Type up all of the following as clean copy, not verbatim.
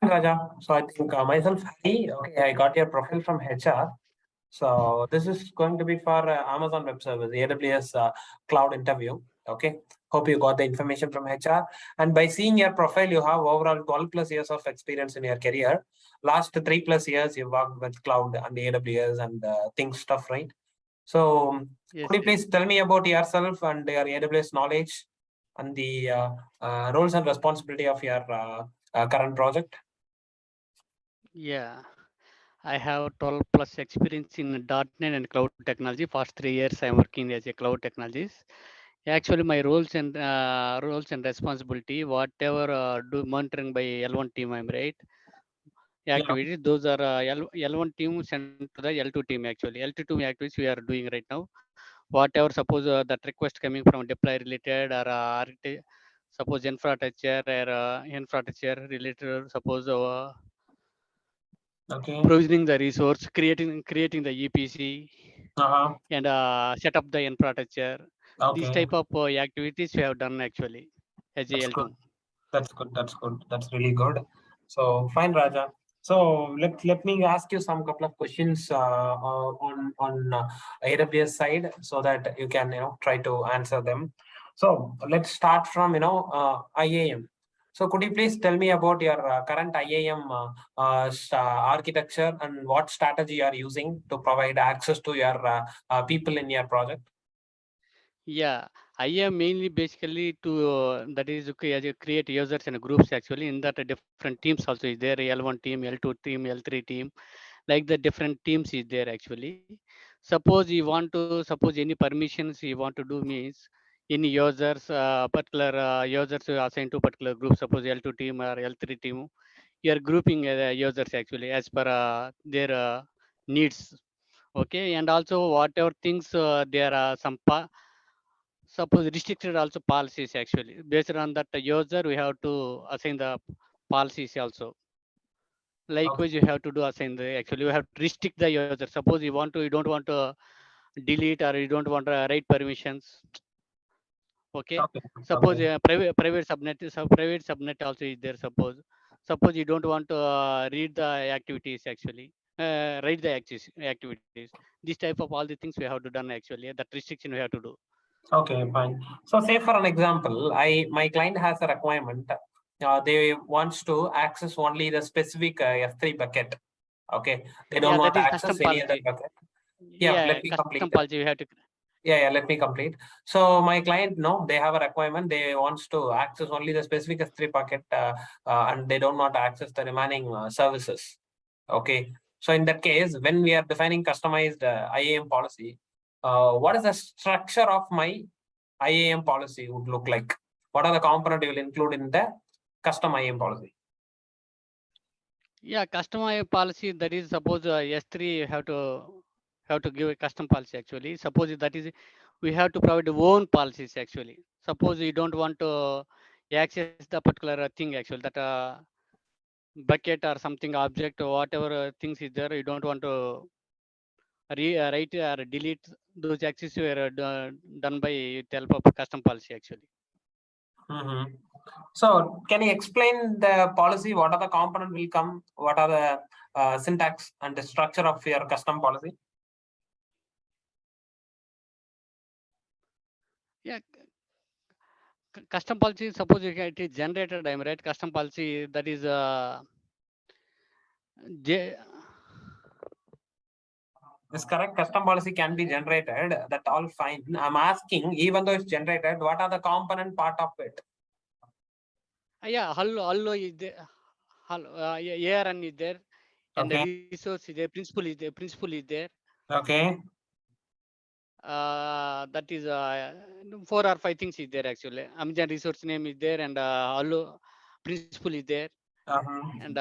Raja. So I think myself, okay, I got your profile from HR. So this is going to be for Amazon Web Service, AWS Cloud Interview. Okay, hope you got the information from HR. And by seeing your profile, you have overall 12 plus years of experience in your career. Last 3 plus years, you worked with cloud and AWS and things stuff, right? So Yes, could you yes. please tell me about yourself and your AWS knowledge and the roles and responsibility of your current project? Yeah, I have 12 plus experience in .NET and cloud technology. Past 3 years, I'm working as a cloud technologist. Actually, my roles and responsibility, whatever do monitoring by L1 team, I'm right. Yeah. Activities, those are L1 team sent to the L2 team actually. L2 team activities we are doing right now. Whatever, suppose that request coming from deploy related or suppose infrastructure or infrastructure related, suppose Okay. provisioning the resource, creating the EPC, Uh-huh. and set up the infrastructure. These Okay. type of activities we have done actually as a That's good. L2. That's good. That's good. That's really good. So fine, Raja. So let me ask you some couple of questions on AWS side so that you can try to answer them. So let's start from IAM. So could you please tell me about your current IAM architecture and what strategy you are using to provide access to your people in your project? Yeah, I am mainly basically to that is create users and groups actually. In that different teams also is there, L1 team, L2 team, L3 team, like the different teams is there actually. Suppose you want to, suppose any permissions you want to do means any users, particular users assigned to particular group, suppose L2 team or L3 team, you are grouping users actually as per their needs. Okay, and also whatever things there are some suppose restricted also policies actually. Based on that user, we have to assign the policies also. Okay. Likewise, you have to do assign the actually you have to restrict the user. Suppose you don't want to delete or you don't want to write permissions. Okay. Okay. Suppose Okay. private subnet also is there. Suppose you don't want to read the activities actually. Write the activities. This type of all the things we have to done actually. That restriction we have to do. Okay, fine. So say for an example, my client has a requirement. They wants to access only the specific S3 bucket. Okay, they don't Yeah, want that to is access custom any other policy. bucket. Yeah, let Yeah, me custom complete. policy we have to. Yeah, let me complete. So my client, no, they have a requirement. They wants to access only the specific S3 bucket, and they don't want to access the remaining services. Okay. So in that case, when we are defining customized IAM policy, what is the structure of my IAM policy would look like? What are the components you will include in the custom IAM policy? Yeah, custom policy, that is suppose S3 have to give a custom policy actually. Suppose that is we have to provide own policies actually. Suppose you don't want to access the particular thing actually, that bucket or something object or whatever things is there, you don't want to write or delete those access were done by with help of custom policy actually. Mm-hmm. So can you explain the policy? What are the components will come? What are the syntax and the structure of your custom policy? Yeah, custom policy, suppose it is generated, I'm right. Custom policy, that is J- This correct custom policy can be generated. That all fine. I'm asking, even though it's generated, what are the component part of it? yeah, hello is there, hello, yeah, ARN is there, and the Okay. resource is there, principal is there. Okay. That is 4 or 5 things is there actually. Amazon resource name is there, and hello principal is there, Uh-huh. and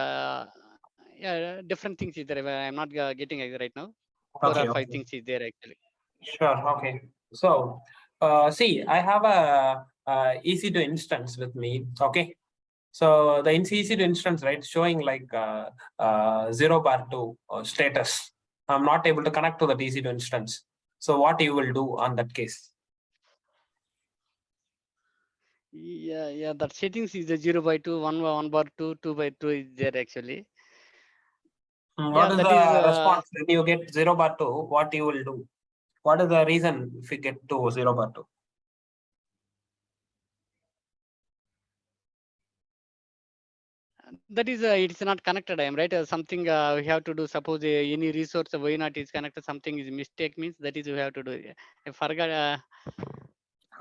yeah, different things is there. I'm not getting it right now. Four or Okay. five Okay. things is there actually. Sure. Okay. So, see, I have a, EC2 instance with me. Okay. So the EC2 instance, right, showing like 0 bar 2 status. I'm not able to connect to the EC2 instance. So what you will do on that case? Yeah. That settings is the 0/2, 1/2, 2/2 is there actually. What is That is the response when you get 0/2? What you will do? What is the reason if you get to 0/2? that is it's not connected. I am right. Something we have to do. Suppose any resource why not is connected. Something is mistake means that is we have to do. I forgot.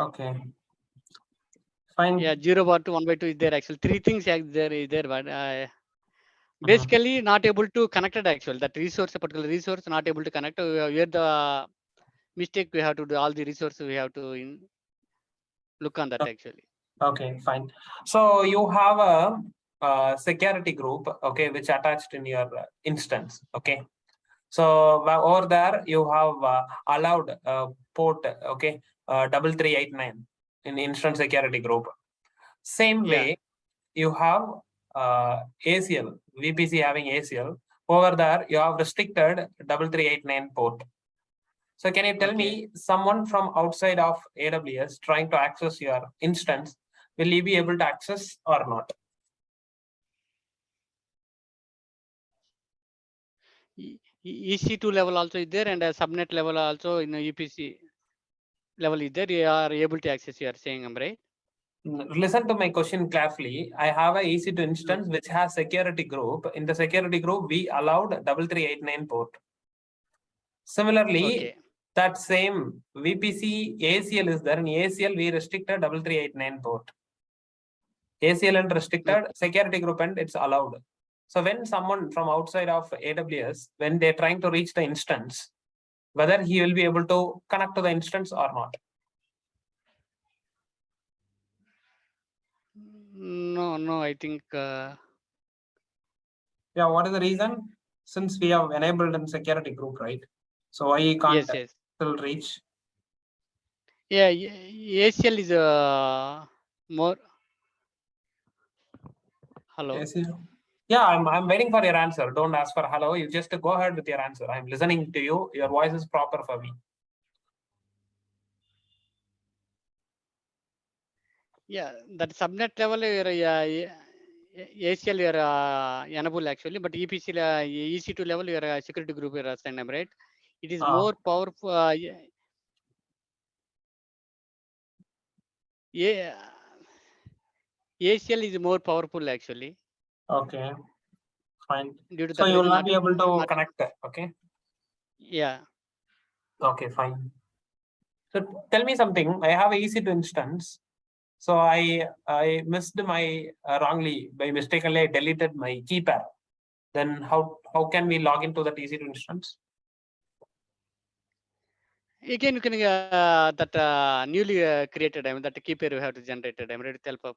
Okay, fine. Yeah, 0/2, 1/2 is there actually. Three things there is there, but Mhm. basically not able to connect it actually. That resource, a particular resource, not able to connect. Where the mistake we have to do all the resources we have to look on that actually. Okay, fine. So you have a security group, okay, which attached in your instance, okay. So over there you have allowed port, okay, 3389 in instance security group. Same Yeah. way you have ACL, VPC having ACL. Over there you have restricted 3389 port. So can you tell Okay. me someone from outside of AWS trying to access your instance, will he be able to access or not? EC2 level also is there and a subnet level also in EPC level is there. You are able to access. You are saying, I'm right. Listen to my question carefully. I have a EC2 instance which has security group. In the security group, we allowed 3389 port. Similarly, Okay. that same VPC ACL is there. In ACL, we restricted 3389 port. ACL and restricted, security group and it's allowed. So when someone from outside of AWS, when they're trying to reach the instance, whether he will be able to connect to the instance or not. No, I think. Yeah, what is the reason? Since we have enabled in security group, right? So why he can't Yes. still reach? Yeah, ACL is more. Hello. ACL? Yeah, I'm waiting for your answer. Don't ask for hello. You just go ahead with your answer. I'm listening to you. Your voice is proper for me. Yeah, that subnet level ACL you are enable actually, but EPC EC2 level you are security group you are assigned, right? It is Ah, more powerful. Yeah, ACL is more powerful actually okay, fine. due to So that you will reason not be able to not connect. Okay, yeah. okay, fine. So tell me something. I have a EC2 instance. So I missed my wrongly by mistakenly I deleted my key pair. Then how can we log into that EC2 instance? Again, you can that newly created. I mean that key pair you have to generate. I'm ready to help up.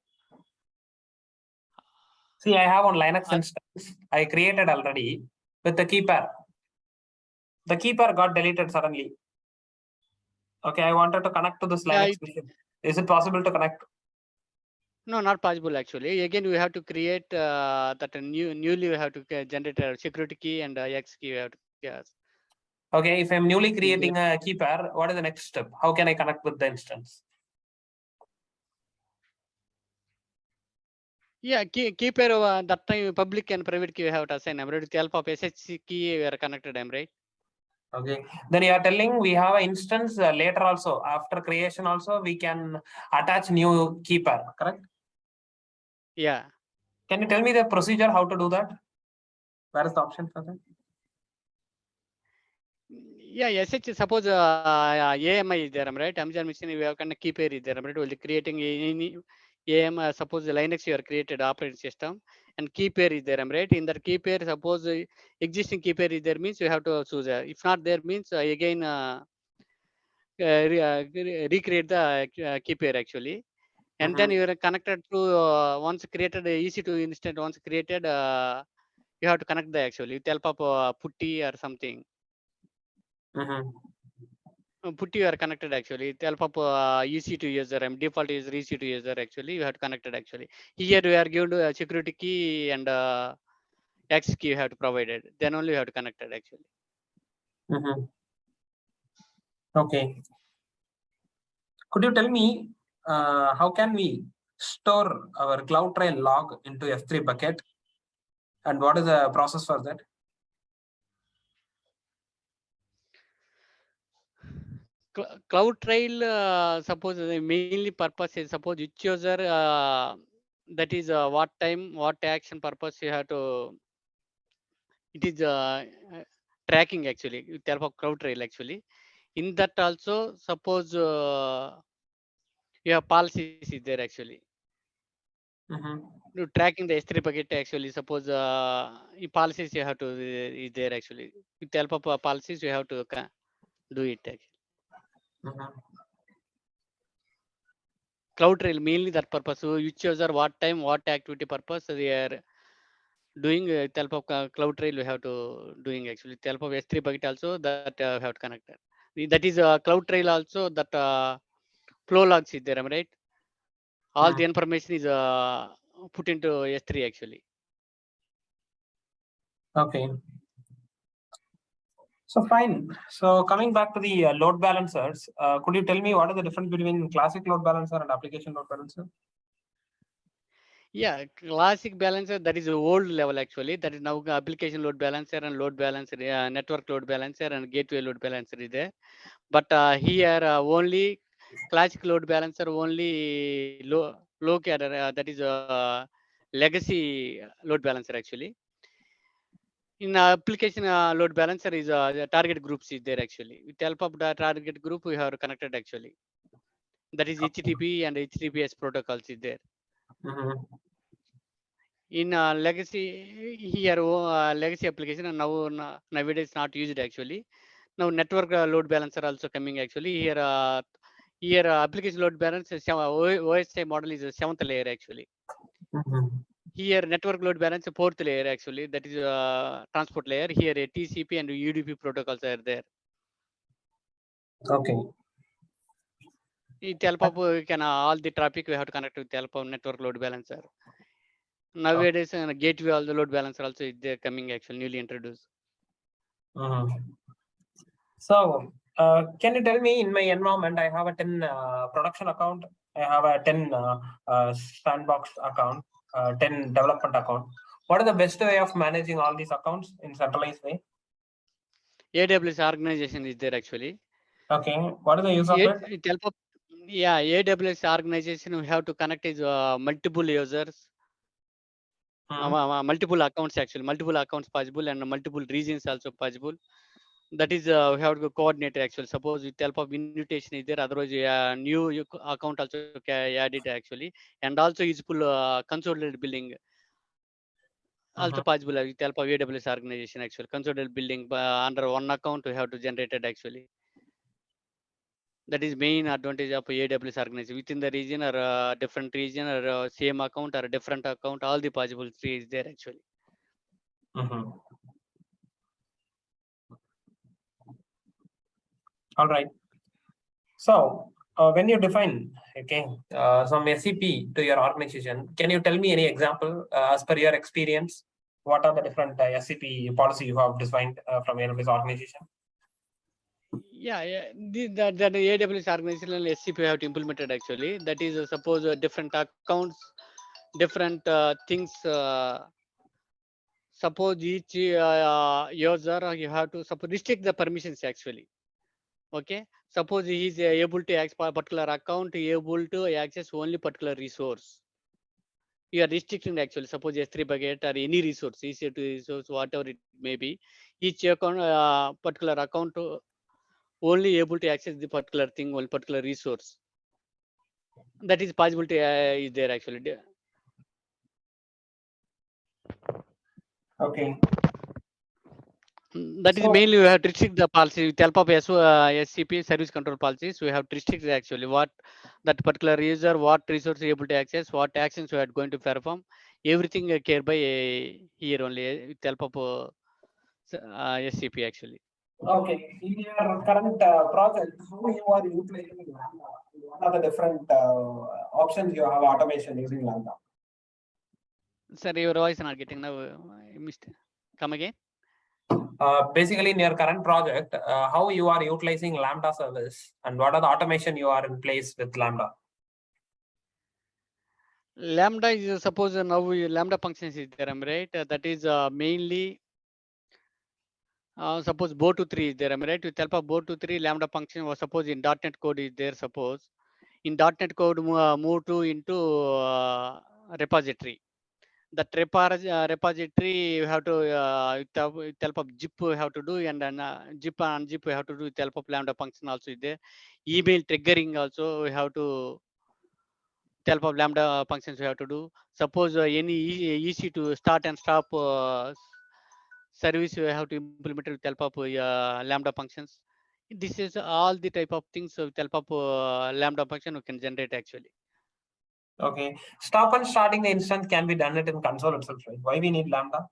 See, I have on Linux Uh, instance. I created already with the key pair. The key pair got deleted suddenly. Okay, I wanted to connect to this yeah, Linux machine. Is it possible to connect? no, not possible actually. Again, we have to create that newly we have to generate a security key and X key. We have to yes. Okay, if I'm newly Yeah, creating a key pair, what is the next step? How can I connect with the instance? yeah, key pair that time public and private key we have to assign. I'm ready with the help of SSC key we are connected. I'm right. Okay, then you are telling we have an instance later also after creation also we can attach new key pair, correct? Yeah. Can you tell me the procedure how to do that? Where is the option for that? Yeah, SH suppose AMI is there, I'm right? Amazon machine we have kind of key pair is there, I'm right? While creating any suppose the Linux you are created operating system and key pair is there, I'm right? In that key pair, suppose existing key pair is there means you have to choose. If not there means again recreate the key pair actually. And then you are connected to once created EC2 instant once created, you have to connect the actually with help of putty or something. Putty you are connected actually with help of EC2 user. Default user EC2 user actually you have to connected actually. Here we are given to a security key and X key you have to provide it. Then only you have to connect it actually. Okay. Could you tell me how can we store our CloudTrail log into S3 bucket? And what is the process for that? CloudTrail, suppose the mainly purpose is suppose which user that is what time, what action purpose you have to. It is tracking actually with help of CloudTrail actually. In that also, suppose you have policies is there actually. To tracking the S3 bucket actually, suppose policies you have to is there actually. With help of policies you have to do it actually. CloudTrail mainly that purpose. So which user, what time, what activity purpose they are doing with help of CloudTrail we have to doing actually. With help of S3 bucket also that have to connect that. That is CloudTrail also that flow logs is there, am I right? All the information is put into S3 actually. Okay. So fine. So coming back to the load balancers, could you tell me what is the difference between classic load balancer and application load balancer? Yeah, classic balancer that is a old level actually. That is now application load balancer and load balancer, network load balancer and gateway load balancer is there. But here only classic load balancer only low cadre that is legacy load balancer actually. In application load balancer is the target groups is there actually. With help of the target group we have connected actually. That is HTTP and HTTPS protocols is there. In legacy here legacy application and now nowadays not used actually. Now network load balancer also coming actually. Here application load balancer OSI model is the 7th layer actually. Here network load balancer 4th layer actually. That is transport layer. Here TCP and UDP protocols are there. Okay. With help of can all the traffic we have to connect with help of network load balancer. Nowadays gateway all the load balancer also is there coming actually newly introduced. So can you tell me, in my environment I have a 10 production account, I have a 10 sandbox account, 10 development account. What is the best way of managing all these accounts in centralized way? AWS organization is there actually. Okay, what is the use of it? Help of, yeah, AWS organization we have to connect is multiple users, multiple accounts actually, multiple accounts possible and multiple regions also possible. That is we have to coordinate actually. Suppose with help of invitation is there, otherwise new account also add it actually, and also useful consolidated billing also possible with help of AWS organization actually. Consolidated billing under one account we have to generate it actually. That is main advantage of AWS organization within the region or different region or same account or different account. All the possible three is there actually. All right. So when you define some SCP to your organization, can you tell me any example as per your experience? What are the different SCP policy you have defined from AWS organization? Yeah. That AWS organizational SCP have to implement it actually. That is suppose different accounts, different things. Suppose each user you have to restrict the permissions actually. Okay. Suppose he is able to access particular account, able to access only particular resource. You are restricting actually. Suppose S3 bucket or any resource, EC2 resource, whatever it may be. Each account, particular account only able to access the particular thing, one particular resource. That is possibility is there actually. Okay. That is mainly we have to restrict the policy with help of SCP service control policies. We have to restrict actually what that particular user, what resource able to access, what actions we are going to perform. Everything care by here only with help of SCP actually. Okay. In your current project, how you are utilizing Lambda? What are the different options you have automation using Lambda? Sir, your voice is not getting now. I missed. Come again. Basically, in your current project, how you are utilizing Lambda service and what are the automation you are in place with Lambda? Lambda is suppose now lambda functions is there, am I right? That is mainly suppose Bo2.3 is there, am I right? With help of Bo2.3 lambda function was suppose in .NET code is there. Suppose in .NET code move to into repository. That repository you have to with help of zip you have to do, and then zip and unzip you have to do with help of lambda function also is there. Email triggering also we have to help of lambda functions we have to do. Suppose any easy to start and stop service you have to implement with help of lambda functions. This is all the type of things with help of lambda function we can generate actually. Okay. Stop and starting the instance can be done it in console itself, right? Why we need Lambda?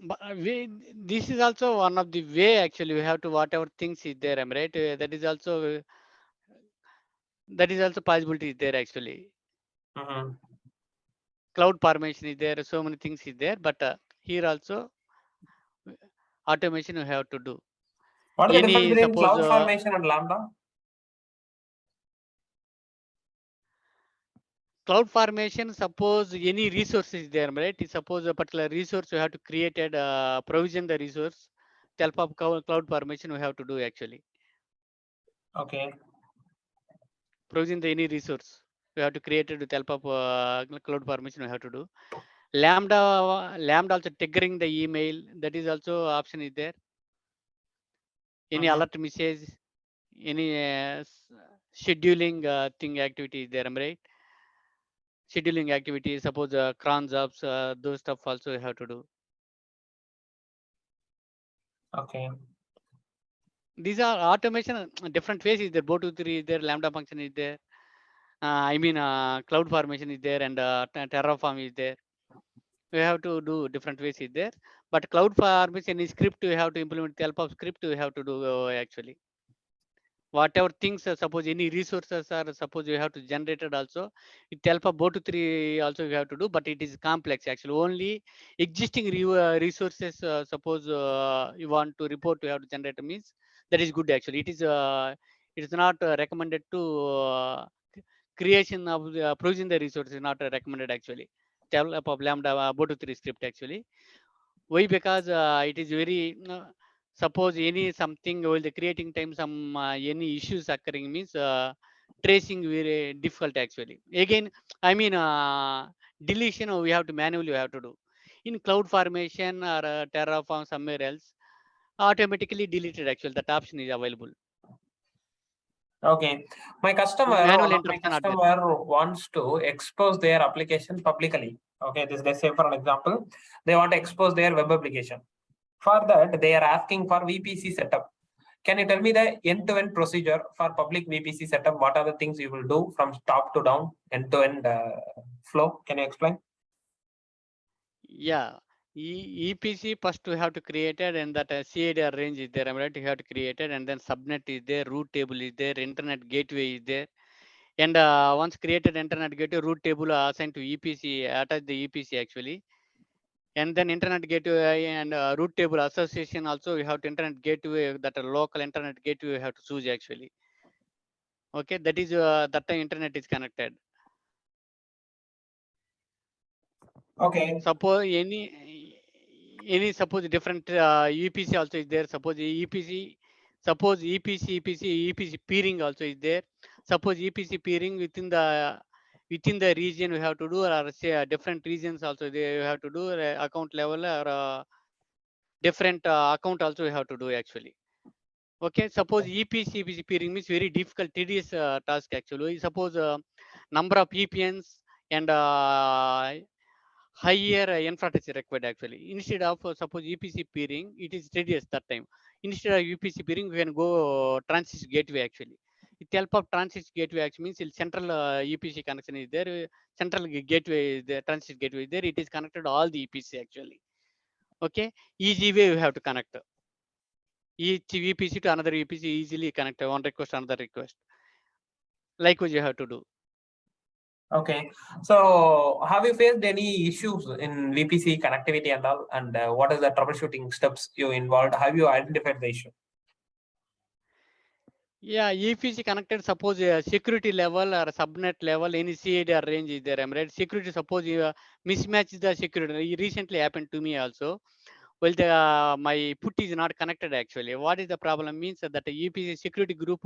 But this is also one of the way actually we have to whatever things is there, am I right? That is also possibility is there actually. Mm-hmm. Cloud formation is there, so many things is there, but here also automation we have to do. What is the difference Any between suppose cloud formation and Lambda? cloud formation, suppose any resource is there, right? Suppose a particular resource we have to create and provision the resource. With help of cloud formation we have to do actually. Okay. Provision the any resource we have to create it with help of cloud formation we have to do. Lambda also triggering the email, that is also option is there. Any Mm-hmm. alert message, any scheduling thing activity is there, am I right? Scheduling activity, suppose cron jobs, those stuff also you have to do. Okay. These are automation different ways is there. Bo2.3 is there, lambda function is there. Cloud formation is there, and Terraform is there. We have to do different ways is there. But cloud formation is script you have to implement with help of script you have to do actually. Whatever things, suppose any resources are suppose you have to generate it also. With help of Bo2.3 also you have to do, but it is complex actually. Only existing resources, suppose you want to report, you have to generate means that is good actually. It is not recommended to creation of provision the resource is not recommended actually. Develop of lambda Bo2.3 script actually. Why? Because it is very suppose any something while the creating time some any issues occurring means tracing very difficult actually. Again, I mean deletion we have to manually we have to do. In cloud formation or Terraform somewhere else, automatically deleted actually. That option is available. Okay. My customer, Manual one of my interruption not there. customer wants to expose their application publicly. Okay, this let's say for an example, they want to expose their web application. For that, they are asking for VPC setup. Can you tell me the end-to-end procedure for public VPC setup? What are the things you will do from top to down, end-to-end flow? Can you explain? Yeah. EPC first we have to create it, and that CADR range is there, right? You have to create it, and then subnet is there, root table is there, internet gateway is there. And once created internet gateway, root table assigned to EPC, attach the EPC actually. And then internet gateway and root table association also, we have to internet gateway, that local internet gateway we have to choose actually. Okay, that is that time internet is connected. Okay. Suppose any suppose different EPC also is there. Suppose EPC peering also is there. Suppose EPC peering within the region we have to do, or say different regions also they you have to do account level, or different account also we have to do actually. Okay, suppose EPC peering means very difficult, tedious task actually. Suppose number of VPNs and higher infrastructure required actually. Instead of suppose EPC peering, it is tedious that time. Instead of EPC peering, we can go transit gateway actually. With help of transit gateway actually means central EPC connection is there. Central gateway is there, transit gateway is there. It is connected to all the EPC actually. Okay, easy way we have to connect. Each VPC to another VPC easily connect one request another request. Likewise, you have to do. Okay. So have you faced any issues in VPC connectivity and all? And what is the troubleshooting steps you involved? Have you identified the issue? Yeah, EPC connected, suppose a security level or a subnet level, any CADR range is there. I'm right. Security, suppose you mismatch the security. It recently happened to me also. Well, my put is not connected actually. What is the problem means that the EPC security group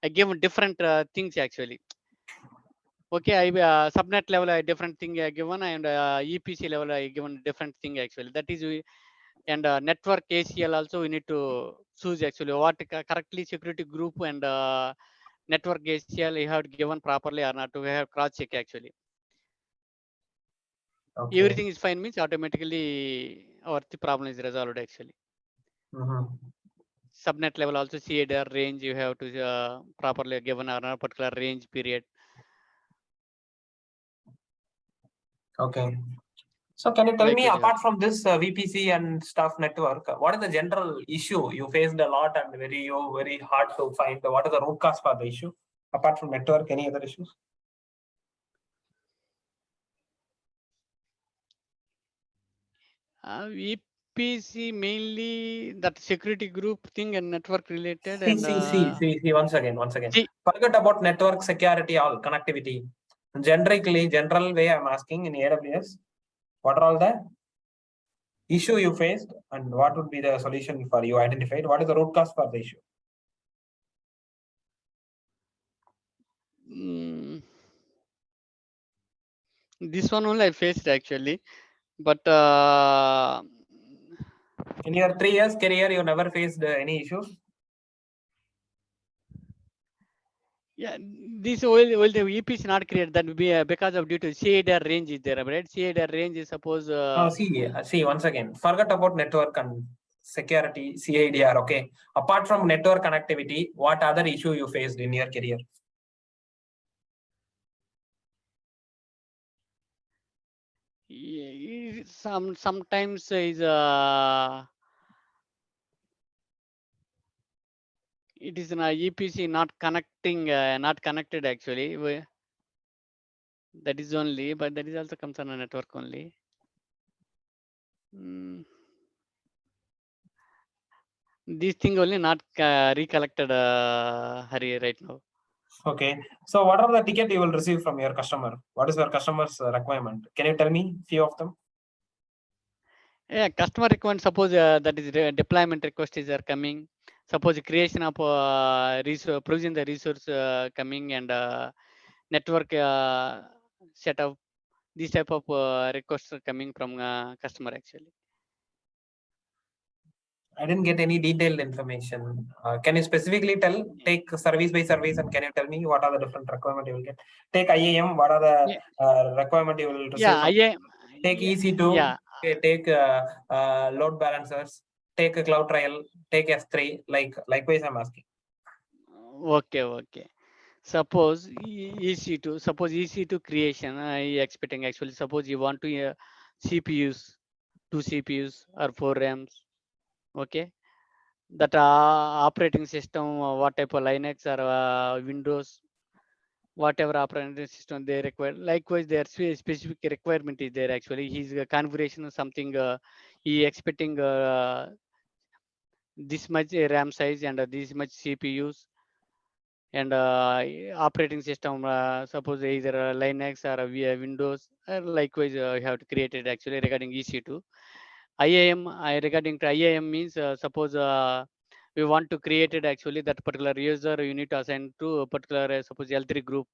I given different things actually. Okay, I subnet level I different thing I given, and EPC level I given different thing actually. That is and network ACL also we need to choose actually what correctly security group and network ACL you have given properly or not, to have cross check actually. Okay. Everything is fine means automatically our the problem is resolved actually. Subnet level also CADR range you have to properly given or not particular range period. Okay. So can you tell me, Likewise, apart from this VPC and stuff network, what is the general issue you faced a lot and very hard to find? What is the root cause for the issue? Apart from network, any other issues? VPC mainly that security group thing and network related and See, once again. Forget about network security, all connectivity. General way I'm asking in AWS, what are all the issue you faced and what would be the solution for you identified? What is the root cause for the issue? this one only I faced actually, but In your 3 years career, you never faced any issues? yeah, this will the EPC not create, that will be because of due to CADR range is there, right? CADR range is suppose See, once again, forget about network and security, CIDR, okay? Apart from network connectivity, what other issue you faced in your career? sometimes is it is an EPC not connecting, not connected actually. That is only, but that is also comes on a network only. This thing only not recollected, Hari, right now. Okay. So what are the ticket you will receive from your customer? What is your customer's requirement? Can you tell me few of them? Yeah, customer requirement, suppose that is deployment request is coming. Suppose creation of resource, provision the resource coming, and network setup. This type of requests are coming from customer actually. I didn't get any detailed information. Can you specifically take service by service, and can you tell me what are the different requirement you will get? Take IAM, what are the requirement you will receive from? Take EC2, yeah. take load balancers, take a cloud trial, take S3, likewise I'm asking. Okay. Suppose EC2 creation, I expecting actually. Suppose you want to CPUs, 2 CPUs or 4 RAMs. Okay, that operating system, what type of Linux or Windows, whatever operating system they require. Likewise, their specific requirement is there actually. His configuration is something he expecting this much RAM size and this much CPUs and operating system. Suppose either Linux or Windows. Likewise, you have to create it actually regarding EC2. IAM, regarding to IAM means suppose we want to create it actually that particular user you need to assign to a particular suppose L3 group,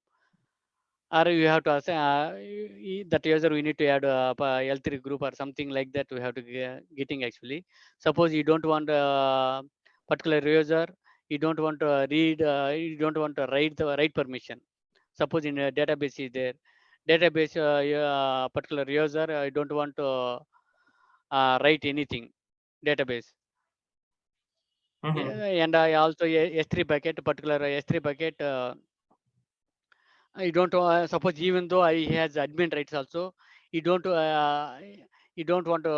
or you have to assign that user we need to add L3 group or something like that. We have to getting actually. Suppose you don't want particular user, you don't want to read, you don't want to write the write permission. Suppose in a database is there, database particular user I don't want to write anything database. And I also S3 bucket, particular S3 bucket. I don't suppose even though I has admin rights also, you don't want to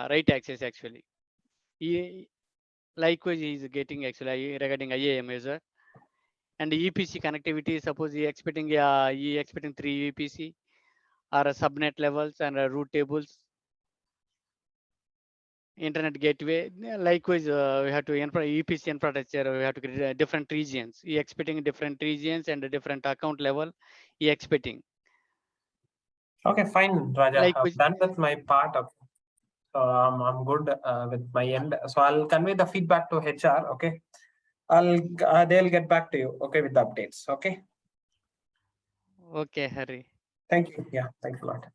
write access actually. He, likewise, he is getting actually regarding IAM user and EPC connectivity. Suppose he expecting 3 EPC or subnet levels and root tables. internet gateway. Likewise, we have to EPC infrastructure. We have to create different regions. He expecting different regions and a different account level. He expecting. Okay, fine, Raja. Likewise, I've done with my part of. So I'm good with my end. So I'll convey the feedback to HR. Okay, they'll get back to you. Okay, with the updates. Okay. okay, Harry. Thank you. Yeah, thanks a lot.